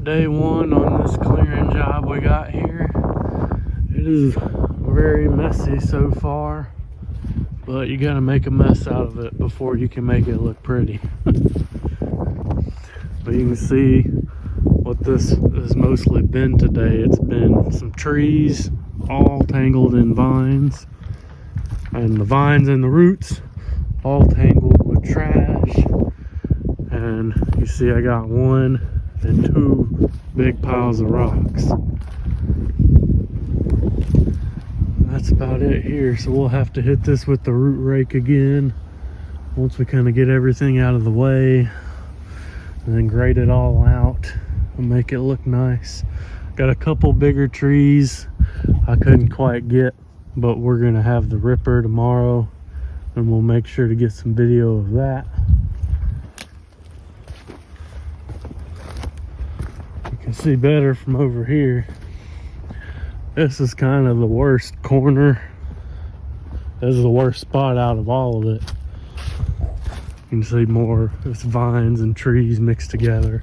Day one on this clearing job we got here. It is very messy so far, but you gotta make a mess out of it before you can make it look pretty. But you can see what this has mostly been today. It's been some trees all tangled in vines, and the vines and the roots all tangled with trash. And you see I got one and two big piles of rocks. That's about it here, so we'll have to hit this with the root rake again once we kind of get everything out of the way, and then grade it all out and make it look nice. Got a couple bigger trees I couldn't quite get, but we're gonna have the ripper tomorrow and we'll make sure to get some video of that. You can see better from over here. This is kind of the worst corner. This is the worst spot out of all of it. You can see more, it's vines and trees mixed together,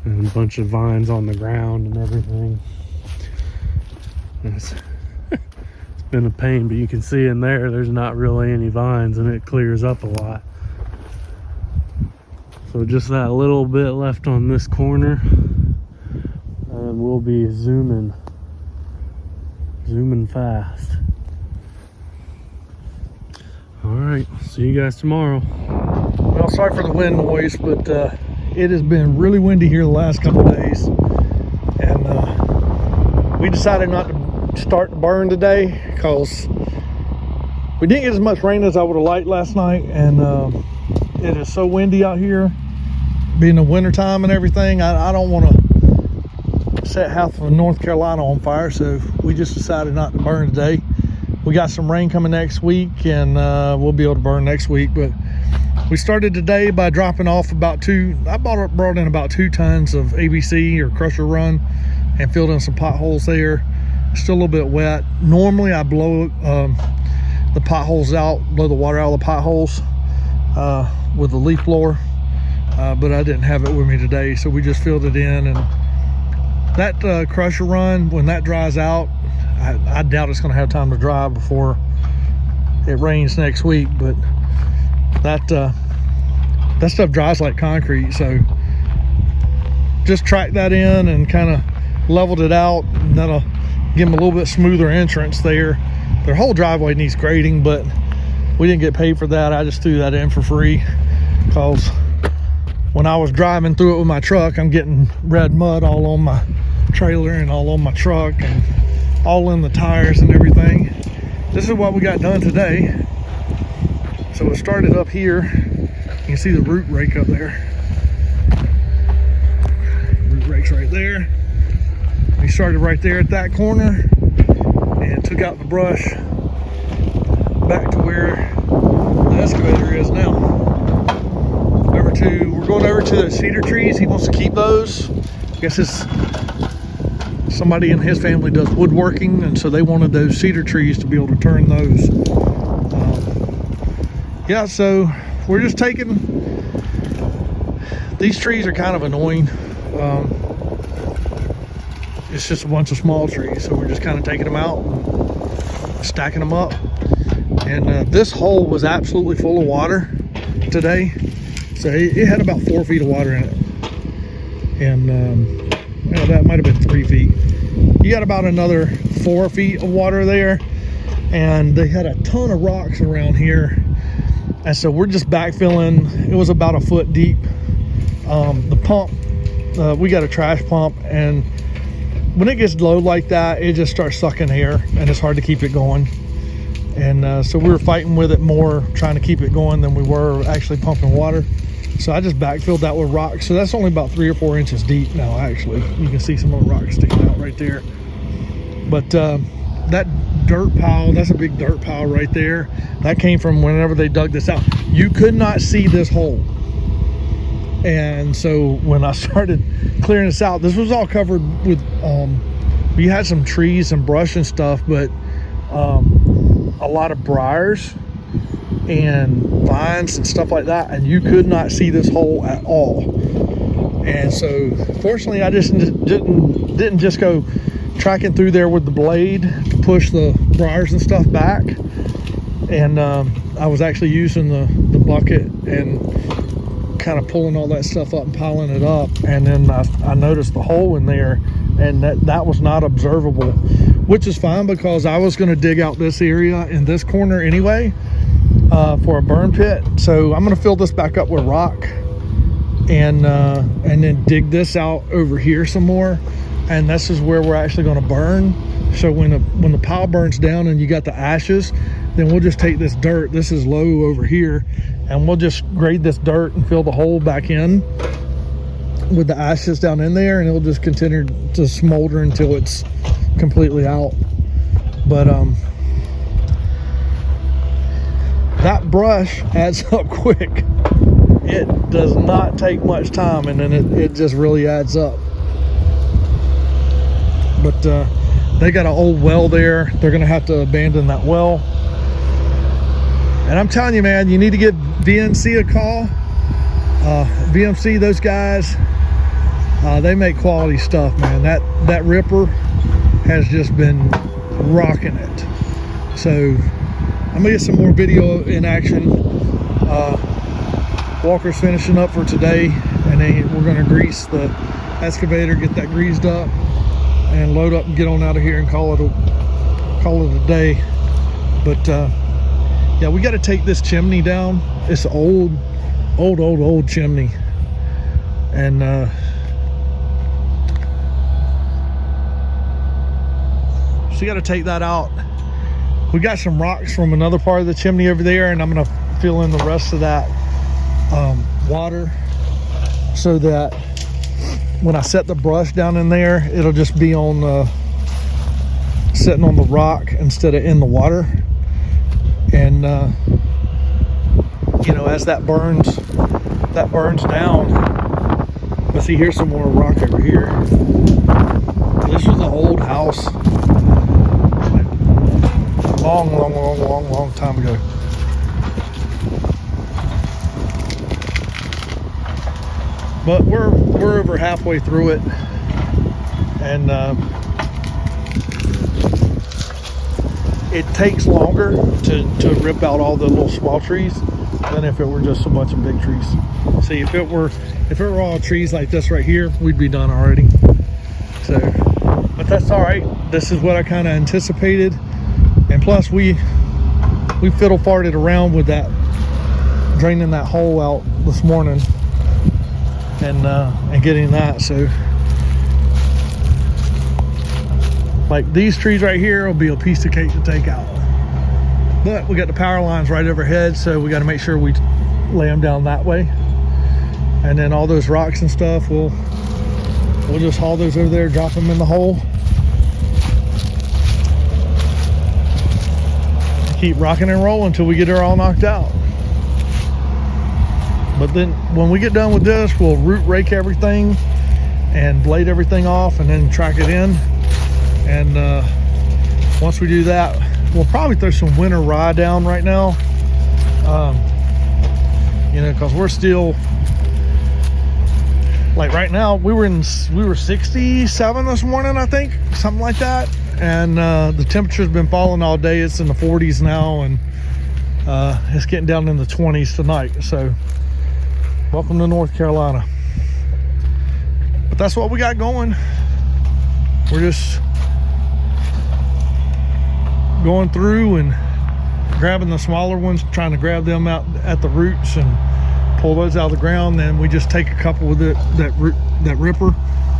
and a bunch of vines on the ground and everything. It's been a pain, but you can see in there's not really any vines, and it clears up a lot. So just that little bit left on this corner, and we'll be zooming fast. All right, see you guys tomorrow. Well, sorry for the wind noise, but it has been really windy here the last couple of days, and we decided not to start the burn today because we didn't get as much rain as I would have liked last night, and it is so windy out here, being the winter time and everything. I don't want to set half of North Carolina on fire, so we just decided not to burn today. We got some rain coming next week, and we'll be able to burn next week. But we started today by dropping off about I brought in about 2 tons of ABC or crusher run and filled in some potholes there. Still a little bit wet. Normally I blow the potholes out, blow the water out of the potholes with the leaf blower, but I didn't have it with me today, so we just filled it in. And that crusher run, when that dries out, I doubt it's going to have time to dry before it rains next week, but that stuff dries like concrete. So just tracked that in and kind of leveled it out, and that'll give them a little bit smoother entrance there. Their whole driveway needs grading, but we didn't get paid for that. I just threw that in for free because when I was driving through it with my truck, I'm getting red mud all on my trailer and all on my truck and all in the tires and everything. This is what we got done today. So it started up here. You can see the root rake up there. Root rake's right there. We started right there at that corner and took out the brush back to where the excavator is now. We're going over to the cedar trees. He wants to keep those. I guess somebody in his family does woodworking, and so they wanted those cedar trees to be able to turn those. Yeah, so we're just taking, these trees are kind of annoying. It's just a bunch of small trees, so we're just kind of taking them out and stacking them up. And this hole was absolutely full of water today, so it had about 4 feet of water in it, and that might have been 3 feet. You got about another 4 feet of water there, and they had a ton of rocks around here, and so we're just backfilling. It was about a foot deep. The pump, we got a trash pump, and when it gets low like that, it just starts sucking air, and it's hard to keep it going. And so we were fighting with it more, trying to keep it going, than we were actually pumping water. So I just backfilled that with rocks. So that's only about 3 or 4 inches deep now, actually. You can see some of the rocks sticking out right there. But that dirt pile, that's a big dirt pile right there. That came from whenever they dug this out. You could not see this hole. And so when I started clearing this out, this was all covered with, we had some trees and brush and stuff, but a lot of briars and vines and stuff like that, and you could not see this hole at all. And so fortunately I just didn't just go tracking through there with the blade to push the briars and stuff back. And I was actually using the bucket and kind of pulling all that stuff up and piling it up. And then I noticed the hole in there, and that was not observable, which is fine because I was going to dig out this area in this corner anyway for a burn pit. So I'm going to fill this back up with rock and then dig this out over here some more. And this is where we're actually going to burn. So when the pile burns down and you got the ashes, then we'll just take this dirt. This is low over here, and we'll just grade this dirt and fill the hole back in with the ashes down in there, and it'll just continue to smolder until it's completely out. But that brush adds up quick. It does not take much time, and then it just really adds up. But they got an old well there. They're gonna have to abandon that well. And I'm telling you, man, you need to give VMC a call. VMC, those guys, they make quality stuff, man. That ripper has just been rocking it. So I'm gonna get some more video in action. Walker's finishing up for today, and then we're gonna grease the excavator, get that greased up, and load up and get on out of here and call it a day. But yeah, we got to take this chimney down. It's old chimney, and so you got to take that out. We got some rocks from another part of the chimney over there, and I'm gonna fill in the rest of that water so that when I set the brush down in there, it'll just be on sitting on the rock instead of in the water. And you know, as that burns down. But see, here's some more rock over here. This was an old house, long time ago. But we're over halfway through it, and it takes longer to rip out all the little small trees than if it were just a bunch of big trees. See, if it were all trees like this right here, we'd be done already. So, but that's all right. This is what I kind of anticipated, and plus we fiddle farted around with that, draining that hole out this morning, and getting that. So like these trees right here will be a piece of cake to take out, but we got the power lines right overhead, so we got to make sure we lay them down that way. And then all those rocks and stuff, we'll just haul those over there, drop them in the hole, keep rocking and rolling until we get her all knocked out. But then when we get done with this, we'll root rake everything and blade everything off, and then track it in. And once we do that, we'll probably throw some winter rye down right now, you know, because we're still, like right now, we were 67 this morning, I think, something like that. And the temperature's been falling all day. It's in the 40s now, and it's getting down in the 20s tonight. So welcome to North Carolina. But that's what we got going. We're just going through and grabbing the smaller ones, trying to grab them out at the roots and pull those out of the ground. Then we just take a couple with that ripper.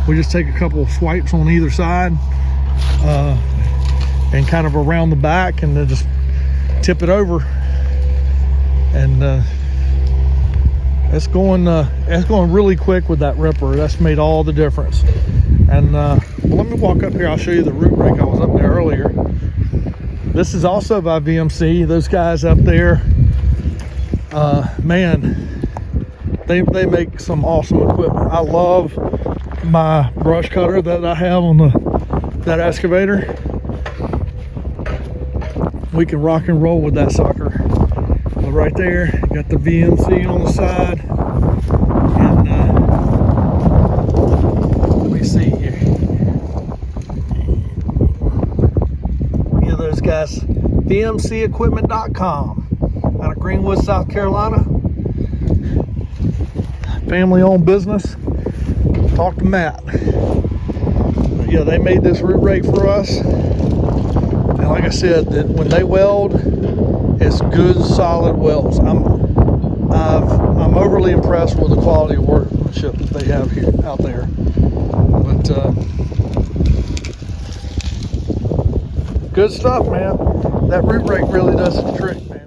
We just take a couple of swipes on either side, and kind of around the back, and then just tip it over. And it's going really quick with that ripper. That's made all the difference. And well, let me walk up here. I'll show you the root rake. I was up there earlier. This is also by VMC. Those guys up there, man, they make some awesome equipment. I love my brush cutter that I have on that excavator. We can rock and roll with that sucker. But right there, got the VMC on the side, and vmcequipment.com out of Greenwood, South Carolina. Family owned business. Talk to Matt. But yeah, they made this root rake for us. And like I said, that when they weld, it's good, solid welds. I'm overly impressed with the quality of workmanship that they have here out there. But good stuff, man. That root rake really does the trick, man.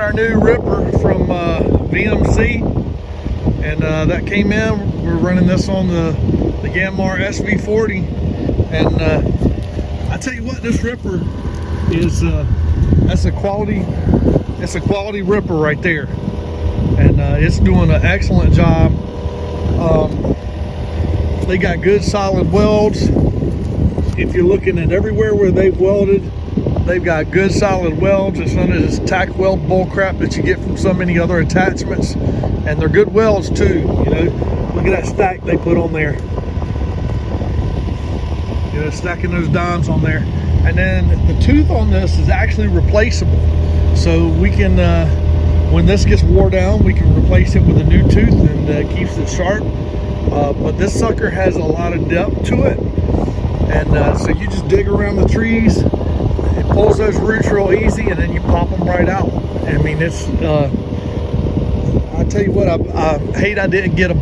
Our new ripper from VMC, and that came in. We're running this on the Yanmar SV40, and I tell you what, this ripper is it's a quality ripper right there, and it's doing an excellent job. They got good solid welds. If you're looking at everywhere where they've welded, they've got good solid welds. It's none of this tack weld bull crap that you get from so many other attachments. And they're good welds too, you know. Look at that stack they put on there. You know, stacking those dimes on there. And then the tooth on this is actually replaceable. So we can, when this gets wore down, we can replace it with a new tooth, and keeps it sharp. But this sucker has a lot of depth to it. And so you just dig around the trees, it pulls those roots real easy, and then you pop them right out. I mean, it's, I tell you what, I hate I didn't get a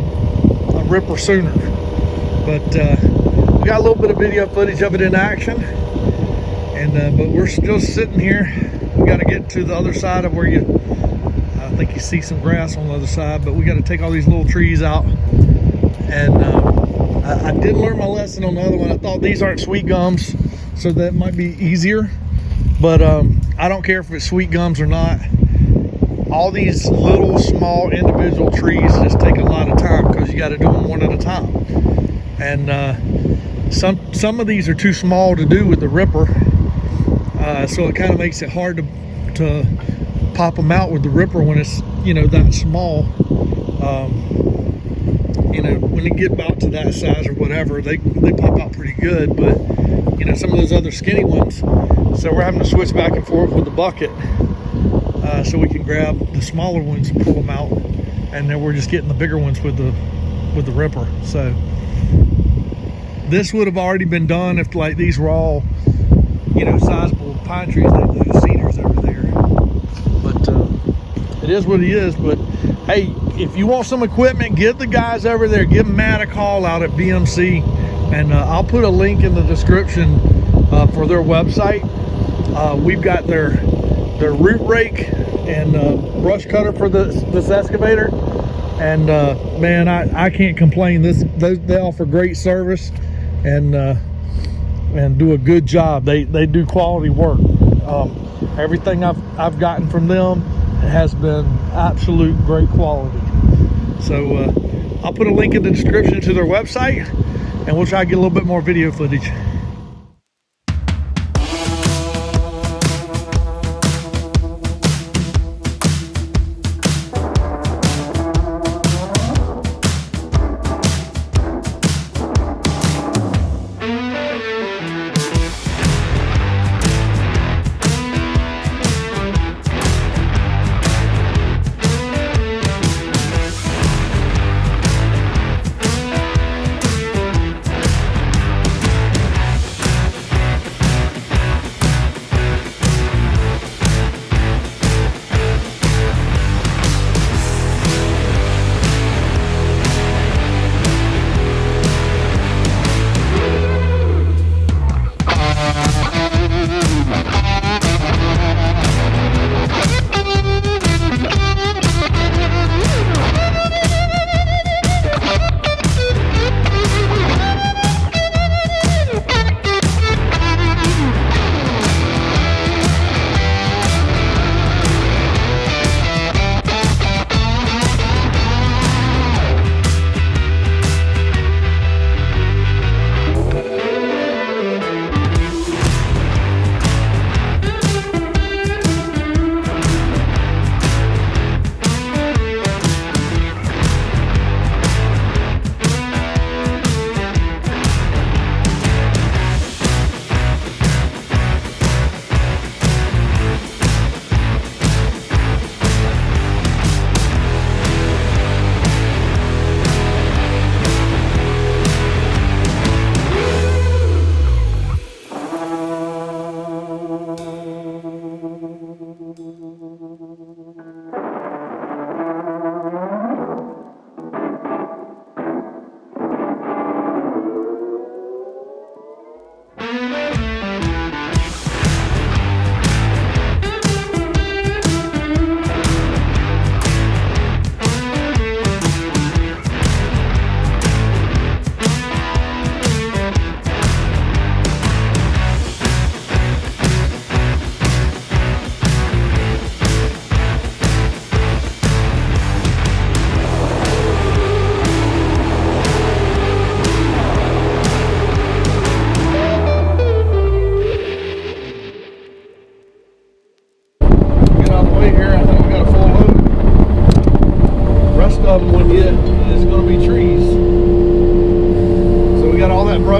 ripper sooner. But we got a little bit of video footage of it in action. And but we're still sitting here. We got to get to the other side of where I think you see some grass on the other side, but we got to take all these little trees out and I did learn my lesson on the other one. I thought these aren't sweet gums, so that might be easier. But I don't care if it's sweet gums or not. All these little small individual trees just take a lot of time because you got to do them one at a time. And some of these are too small to do with the ripper, so it kind of makes it hard to pop them out with the ripper when it's, you know, that small. You know, when they get about to that size or whatever, they pop out pretty good. But you know, some of those other skinny ones, so we're having to switch back and forth with the bucket, so we can grab the smaller ones and pull them out, and then we're just getting the bigger ones with the ripper. So this would have already been done if like these were all, you know, sizable pine trees like those cedars over there. But it is what it is. But hey, if you want some equipment, give the guys over there, give Matt a call out at BMC, and I'll put a link in the description for their website. We've got their root rake and brush cutter for this excavator, and man, I can't complain. They offer great service and do a good job. They do quality work. Everything I've gotten from them has been absolute great quality. So I'll put a link in the description to their website, and we'll try to get a little bit more video footage.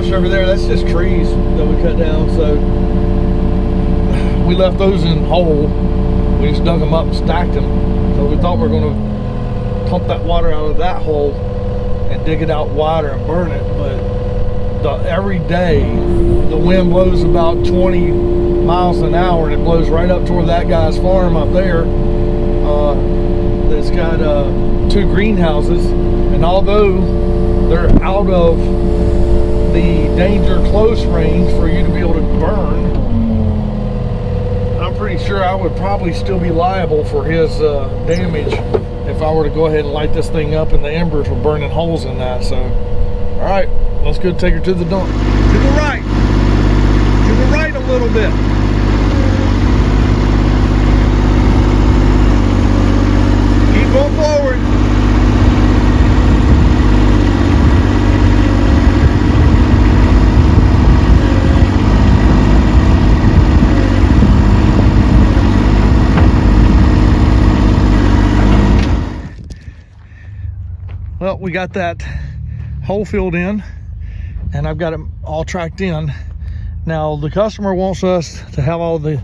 Over there, that's just trees that we cut down. So we left those in whole. We just dug them up and stacked them. So we thought we were going to pump that water out of that hole and dig it out wider and burn it. But every day the wind blows about 20 miles an hour, and it blows right up toward that guy's farm up there. That's got 2 greenhouses, and although they're out of the danger close range for you to be able to burn, I'm pretty sure I would probably still be liable for his damage if I were to go ahead and light this thing up and the embers were burning holes in that. So All right, let's go take her to the dump. To the right. To the right a little bit. Keep going forward. Well, we got that hole filled in, and I've got it all tracked in. Now the customer wants us to have all the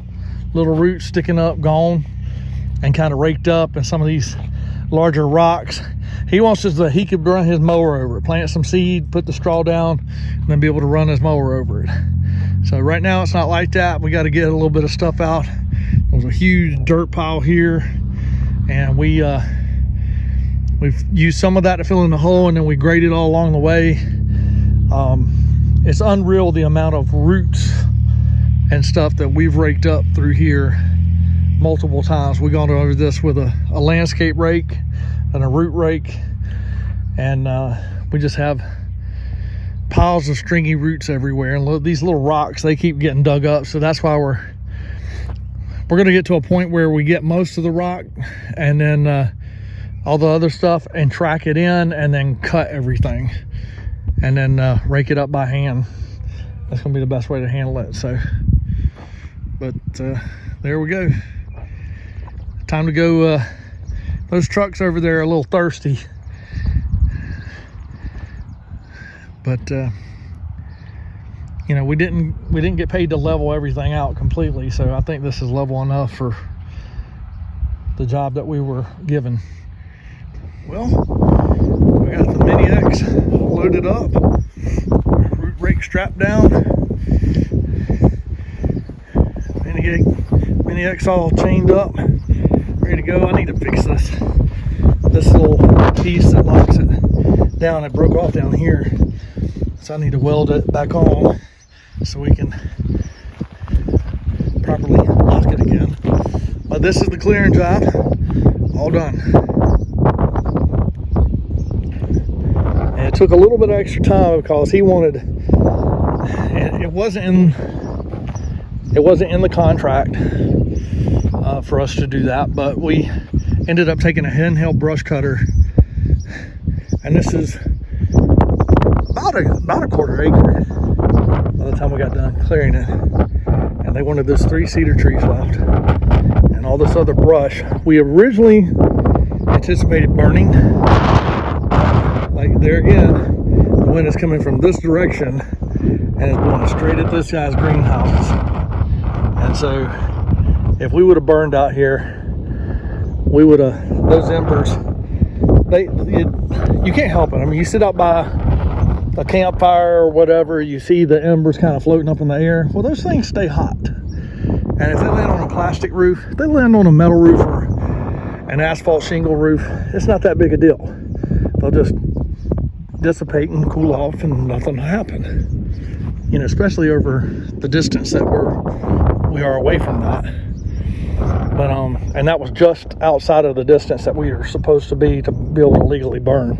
little roots sticking up gone and kind of raked up, and some of these larger rocks. He wants us that he could run his mower over it, plant some seed, put the straw down, and then be able to run his mower over it. So right now it's not like that. We got to get a little bit of stuff out. There's a huge dirt pile here, and we've used some of that to fill in the hole, and then we graded all along the way. It's unreal the amount of roots and stuff that we've raked up through here multiple times. We've gone over this with a landscape rake and a root rake, and we just have piles of stringy roots everywhere. And look, these little rocks, they keep getting dug up. So that's why we're going to get to a point where we get most of the rock, and then all the other stuff, and track it in, and then cut everything, and then rake it up by hand. That's gonna be the best way to handle it. So, but there we go. Time to go. Those trucks over there are a little thirsty, but you know, we didn't get paid to level everything out completely. So I think this is level enough for the job that we were given. Well, we got the Mini X loaded up, root rake strapped down, Mini X all chained up, ready to go. I need to fix this little piece that locks it down. It broke off down here, so I need to weld it back on so we can properly lock it again. But this is the clearing job, all done. And it took a little bit of extra time because he wanted, it wasn't in the contract for us to do that, but we ended up taking a handheld brush cutter, and this is about a quarter acre by the time we got done clearing it. And they wanted this 3 cedar trees left and all this other brush. We originally anticipated burning. Like there again, the wind is coming from this direction and it's blowing straight at this guy's greenhouse. And so if we would have burned out here, we would have, those embers, you can't help it. I mean, you sit out by a campfire or whatever, you see the embers kind of floating up in the air. Well, those things stay hot. And if they land on a plastic roof, if they land on a metal roof or an asphalt shingle roof, it's not that big a deal. They'll just dissipate and cool off and nothing will happen. You know, especially over the distance that we are away from that. But and that was just outside of the distance that we are supposed to be able to legally burn.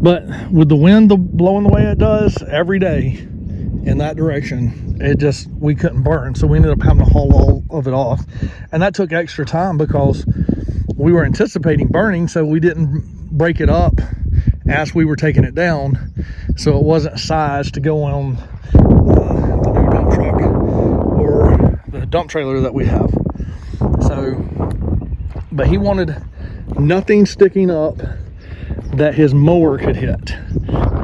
But with the wind blowing the way it does every day in that direction, we couldn't burn. So we ended up having to haul all of it off. And that took extra time because we were anticipating burning, so we didn't break it up as we were taking it down. So it wasn't sized to go on the new dump truck or the dump trailer that we have. So, but he wanted nothing sticking up that his mower could hit.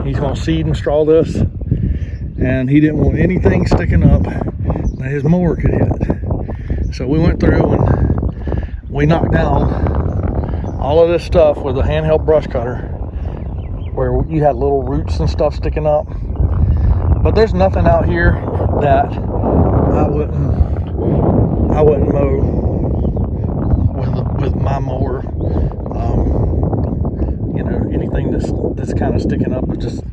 He's gonna seed and straw this, and he didn't want anything sticking up that his mower could hit. So we went through and we knocked down all of this stuff with a handheld brush cutter where you had little roots and stuff sticking up. But there's nothing out here that I wouldn't mow with my mower. You know, anything that's kind of sticking up, it just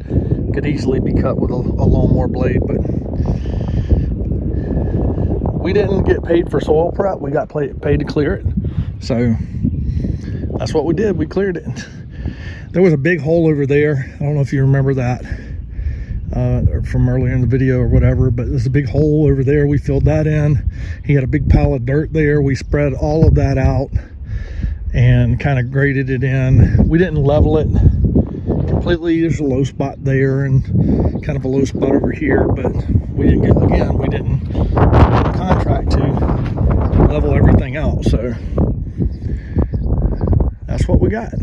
could easily be cut with a lawnmower blade. But we didn't get paid for soil prep. We got paid to clear it. So that's what we did. We cleared it. There was a big hole over there. I don't know if you remember that from earlier in the video or whatever, but there's a big hole over there. We filled that in. He had a big pile of dirt there. We spread all of that out and kind of graded it in. We didn't level it completely. There's a low spot there and kind of a low spot over here, but we didn't get a contract to level everything out. So that's what we got.